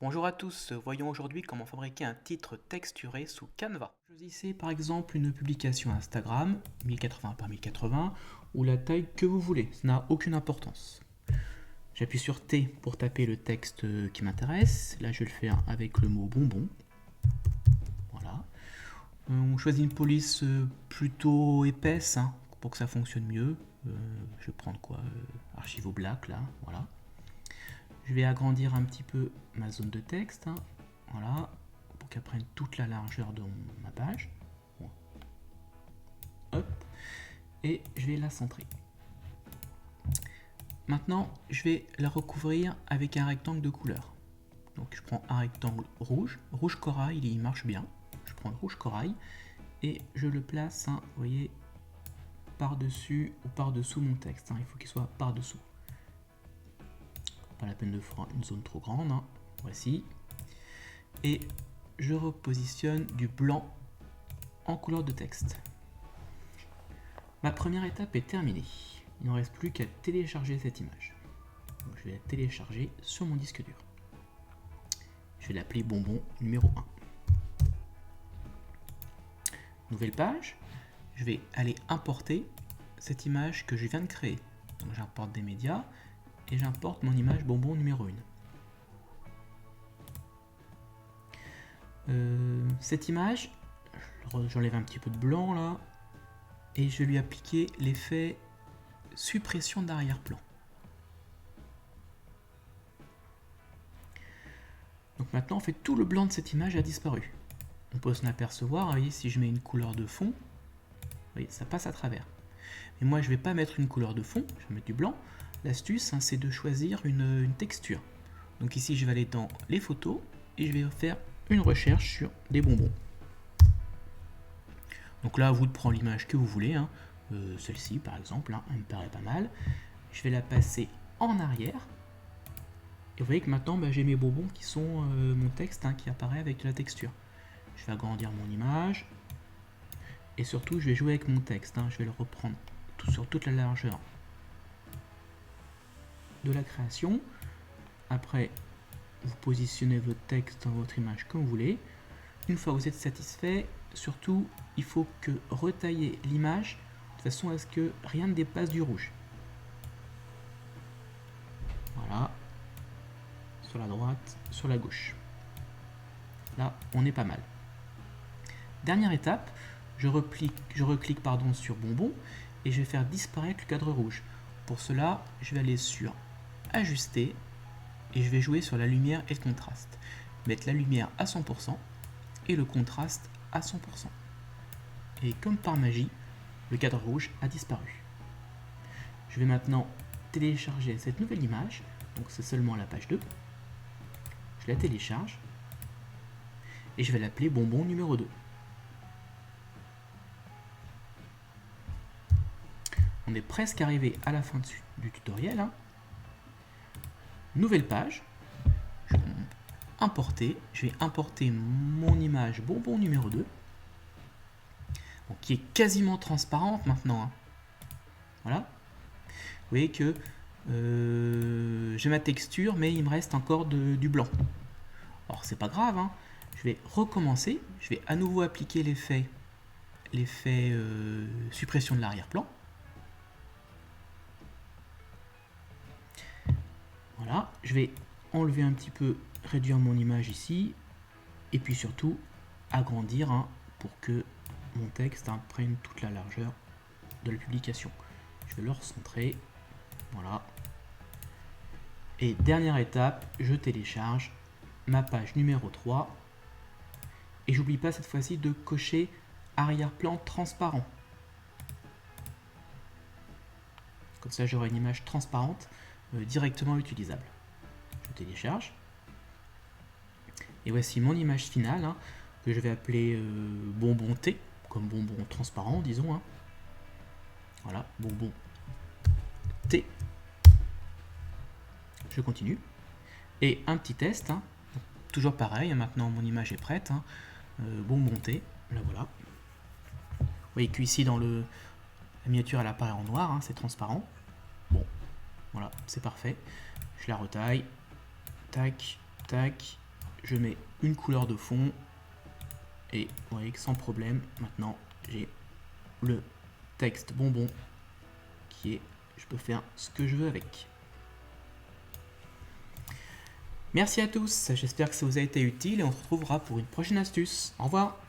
Bonjour à tous, voyons aujourd'hui comment fabriquer un titre texturé sous Canva. Choisissez par exemple une publication Instagram, 1080 par 1080, ou la taille que vous voulez, ça n'a aucune importance. J'appuie sur T pour taper le texte qui m'intéresse, là je vais le faire avec le mot bonbon. Voilà. On choisit une police plutôt épaisse pour que ça fonctionne mieux. Je vais prendre quoi Archive au black là, voilà. Je vais agrandir un petit peu ma zone de texte, voilà, pour qu'elle prenne toute la largeur de ma page. Bon. Hop, et je vais la centrer. Maintenant, je vais la recouvrir avec un rectangle de couleur. Donc je prends un rectangle rouge, rouge corail, il marche bien. Je prends le rouge corail et je le place, vous voyez, par-dessus ou par-dessous mon texte. Il faut qu'il soit par-dessous. Pas la peine de faire une zone trop grande, voici. Et je repositionne du blanc en couleur de texte. Ma première étape est terminée. Il ne reste plus qu'à télécharger cette image. Donc je vais la télécharger sur mon disque dur. Je vais l'appeler bonbon numéro 1. Nouvelle page, je vais aller importer cette image que je viens de créer. Donc j'importe des médias et j'importe mon image bonbon numéro 1. Cette image, j'enlève un petit peu de blanc là, et je vais lui appliquer l'effet suppression d'arrière-plan. Donc maintenant, en fait, tout le blanc de cette image a disparu. On peut s'en apercevoir, vous voyez, si je mets une couleur de fond, vous voyez, ça passe à travers. Mais moi, je ne vais pas mettre une couleur de fond, je vais mettre du blanc. L'astuce, c'est de choisir une texture. Donc ici, je vais aller dans les photos et je vais faire une recherche sur des bonbons. Donc là, à vous de prendre l'image que vous voulez. Celle-ci, par exemple, elle me paraît pas mal. Je vais la passer en arrière. Et vous voyez que maintenant, j'ai mes bonbons qui sont mon texte qui apparaît avec la texture. Je vais agrandir mon image. Et surtout, je vais jouer avec mon texte. Je vais le reprendre sur toute la largeur de la création. Après, vous positionnez votre texte dans votre image comme vous voulez. Une fois que vous êtes satisfait, surtout, il faut que retailler l'image de façon à ce que rien ne dépasse du rouge. Voilà. Sur la droite, sur la gauche. Là, on est pas mal. Dernière étape, je reclique sur bonbon et je vais faire disparaître le cadre rouge. Pour cela, je vais aller sur ajuster et je vais jouer sur la lumière et le contraste. Mettre la lumière à 100% et le contraste à 100%. Et comme par magie, le cadre rouge a disparu. Je vais maintenant télécharger cette nouvelle image, donc c'est seulement la page 2. Je la télécharge et je vais l'appeler bonbon numéro 2. On est presque arrivé à la fin du tutoriel. Nouvelle page. Je vais importer mon image bonbon numéro 2. Donc, qui est quasiment transparente maintenant. Voilà. Vous voyez que j'ai ma texture, mais il me reste encore du blanc. Alors c'est pas grave. Je vais recommencer. Je vais à nouveau appliquer l'effet suppression de l'arrière-plan. Voilà, je vais enlever un petit peu, réduire mon image ici, et puis surtout agrandir pour que mon texte prenne toute la largeur de la publication. Je vais le recentrer, voilà. Et dernière étape, je télécharge ma page numéro 3, et j'oublie pas cette fois-ci de cocher arrière-plan transparent. Comme ça j'aurai une image transparente directement utilisable. Je télécharge. Et voici mon image finale que je vais appeler bonbon T, comme bonbon transparent, disons. Voilà, bonbon T. Je continue. Et un petit test, toujours pareil, maintenant mon image est prête. Bonbon T, là voilà. Vous voyez qu'ici dans la miniature elle apparaît en noir, c'est transparent. Bon, voilà, c'est parfait. Je la retaille. Tac, tac. je mets une couleur de fond et vous voyez que sans problème, maintenant j'ai le texte bonbon qui est, je peux faire ce que je veux avec. Merci à tous, j'espère que ça vous a été utile et on se retrouvera pour une prochaine astuce. Au revoir.